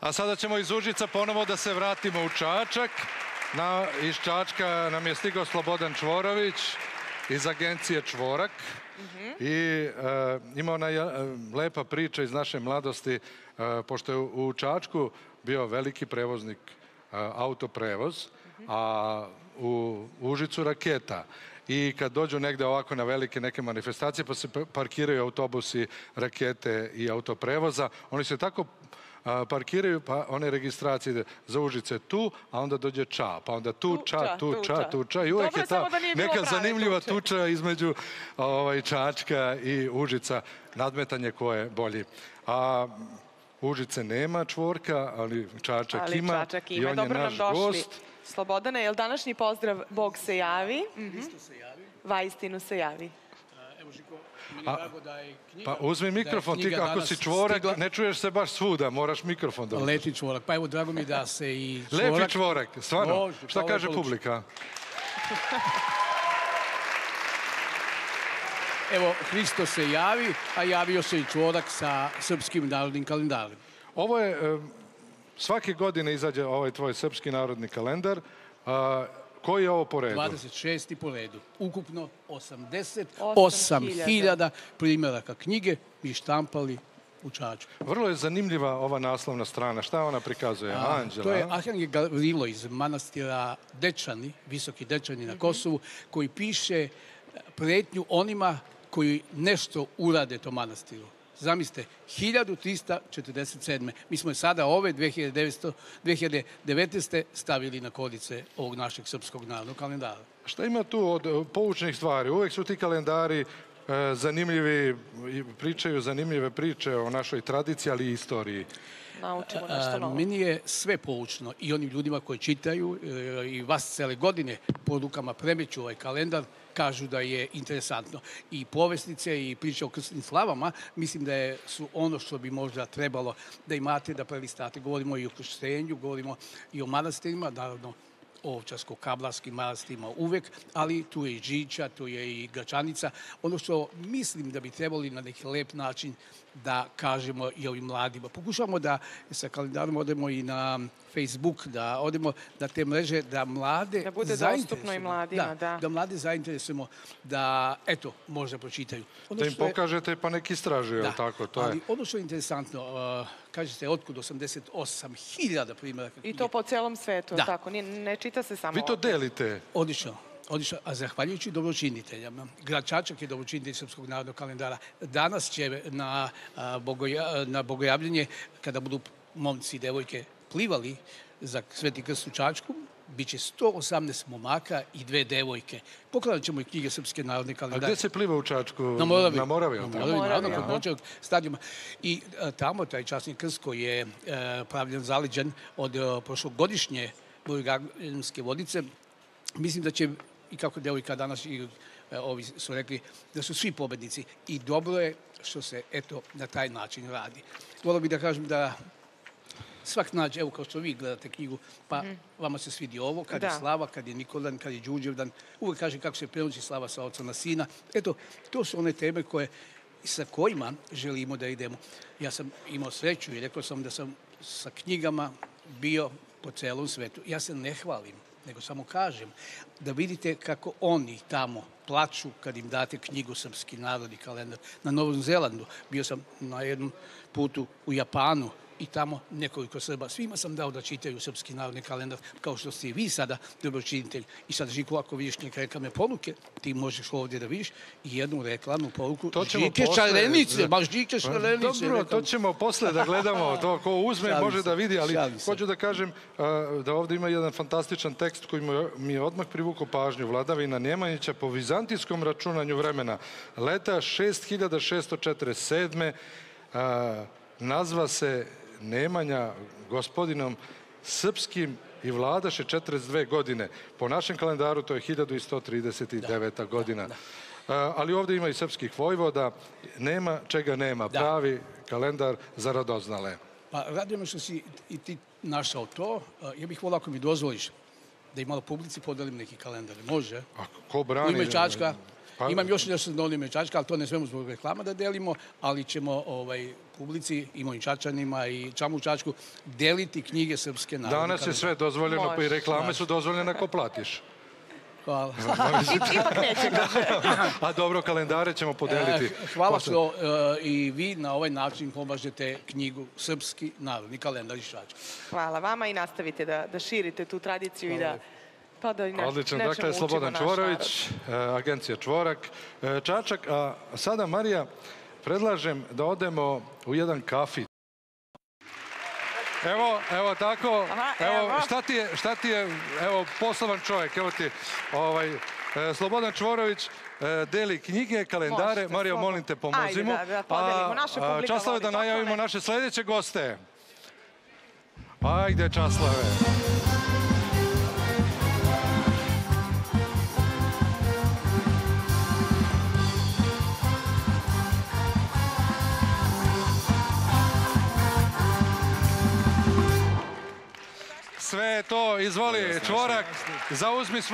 A sada ćemo iz Užica ponovo da se vratimo u Čačak. Iz Čačka nam je stigao Slobodan Čvorović iz agencije Čvorak. I ima ona lepa priča iz naše mladosti, pošto je u Čačku bio veliki prevoznik autoprevoz, a u Užicu raketa. I kad dođu negde ovako na velike neke manifestacije, pa se parkiraju autobusi, rakete i autoprevoza, oni se tako parkiraju, pa one registracije za Užice tu, a onda dođe Ča, pa onda tu Ča, tu Ča, tu Ča. I uvek je ta neka zanimljiva tuča između Čačka i Užica, nadmetanje ko je bolji. A Užice nema Čvorka, ali Čačak ima i on je naš gost. Slobodane, je li današnji pozdrav Bog se javi? Vaistinu se javi. Evo, Žiko, mi je drago da je knjiga... Pa uzmi mikrofon, ti ako si Čvorak, ne čuješ se baš svuda, moraš mikrofon da uzmeš. Leti Čvorak, pa evo, drago mi da se i Čvorak... Lepi Čvorak, stvarno. Šta kaže publika? Evo, Hristo se javi, a javio se i Čvorak sa Srpskim narodnim kalendarom. Ovo je... Svake godine izađe ovaj tvoj Srpski narodni kalendar. Koji je ovo po redu? 26. po redu. Ukupno 88.000 primjeraka knjige mi štampali u Čačku. Vrlo je zanimljiva ova naslovna strana. Šta ona prikazuje? Anđela? To je Arhangel Gavrilo iz manastira Dečani, Visoki Dečani na Kosovu, koji piše pretnju onima koji nešto urade tom manastiru. Zamislite, 1347. Mi smo je sada ove 2019. stavili na kodice ovog našeg srpskog narodnog kalendara. Šta ima tu od poučnih stvari? Uvek su ti kalendari zanimljivi, pričaju zanimljive priče o našoj tradiciji, ali i istoriji. Naučimo nešto novo. Meni je sve poučno i onim ljudima koji čitaju i vas cele godine porukama premeću ovaj kalendar, kažu da je interesantno. I povestice i priče o krstnim slavama, mislim da su ono što bi možda trebalo da imate, da prelistate. Govorimo i o krštenju, govorimo i o manastirima, naravno o Ovčarsko-kablarskim manastirima uvek, ali tu je i Žiča, tu je i Gračanica. Ono što mislim da bi trebali na neki lep način da kažemo i ovim mladima. Pokušavamo da sa kalendarom odemo i na Facebook, da odemo na te mreže, da mlade da bude dostupno i mladima, da. Da mlade zainteresujemo, da, eto, možda pročitaju. Da im pokažete pa nek istražuju, tako? Ali ono što je interesantno, kažete, otkud 88.000 primjeraka knjige. I to po celom svetu, tako? Ne čita se samo... Vi to delite? Odlično. A zahvaljujući dobročiniteljama. Grad Čačak je dobročinitelj Srpskog narodnog kalendara. Danas će na bogojavljenje, kada budu momci i devojke plivali za Sveti krst u Čačku, bit će 118 momaka i 2 devojke. Poklanat ćemo i knjige Srpske narodne kalendare. A gde se pliva u Čačku? Na Moravi. Na Moravi, naravno, kod Bočevog stadijuma. I tamo taj časni krst koji je pravljen, zaleđen od prošlogodišnje Bogojavljenske vodice, mislim da će, i kako devojka danas i ovi su rekli, da su svi pobednici. I dobro je što se, eto, na taj način radi. Volio bih da kažem da svak nađe, evo kao što vi gledate knjigu, pa vama se svidi ovo, kad je slava, kad je Nikoldan, kad je Đurđevdan, uvek kaže kako se prenosi slava sa oca na sina. Eto, to su one teme sa kojima želimo da idemo. Ja sam imao sreću i rekao sam da sam sa knjigama bio po celom svetu. Ja se ne hvalim, nego samo kažem da vidite kako oni tamo plaču kad im date knjigu Srpski narodni kalendar. Na Novom Zelandu bio sam na jednom putu u Japanu i tamo nekoliko Srba. Svima sam dao da čitaju Srpski narodni kalendar, kao što ste i vi sada dobročinitelj. I sad, Žiko, ako vidiš neke reklamne poruke, ti možeš ovdje da vidiš i jednu reklamnu poruku Žike Šarenice, baš Žike Šarenice. Dobro, to ćemo posle da gledamo. To ko uzme može da vidi, ali hoću da kažem da ovdje ima jedan fantastičan tekst koji mi je odmah privukao pažnju. Vladavina Nemanjića po vizantijskom računanju vremena leta 6647. Nazva se Nemanja gospodinom srpskim i vladaše 42 godine. Po našem kalendaru to je 1139. godina. Ali ovdje ima i srpskih vojvoda. Nema čega nema. Pravi kalendar za radoznale. Pa radujem me što si i ti našao to. Ja bih volao ako mi dozvoliš da i malo publici podelim neki kalendar. Može? A ko brani? U ime Čačka. Imam još nešto da dodim Čačka, ali to ne smemo zbog reklama da delimo, ali ćemo publici i mojim Čačanima i Čamu Čačku deliti knjige srpske narodne kalendare. Danas je sve dozvoljeno, pa i reklame su dozvoljene ako platiš. Hvala. Ipak neće, kaže. A dobro, kalendare ćemo podeliti. Hvala što i vi na ovaj način pomažete knjigu Srpski narodni kalendar iz Čačka. Hvala vama i nastavite da širite tu tradiciju i da... Odlično, dakle, Slobodan Čvorović, agencija Čvorak, Čačak. A sada, Marija, predlažem da odemo u jedan kafić. Evo tako, evo, šta ti je, evo, poslovan čovjek, evo ti, Slobodan Čvorović deli knjige, kalendare. Marijo, molim te, pomozimo. Ajde, da podelimo, naša publika voli. Časlave, da najavimo naše sljedeće goste. Ajde, Časlave. Sve je to, izvoli, Čvorak, zauzmi svoje...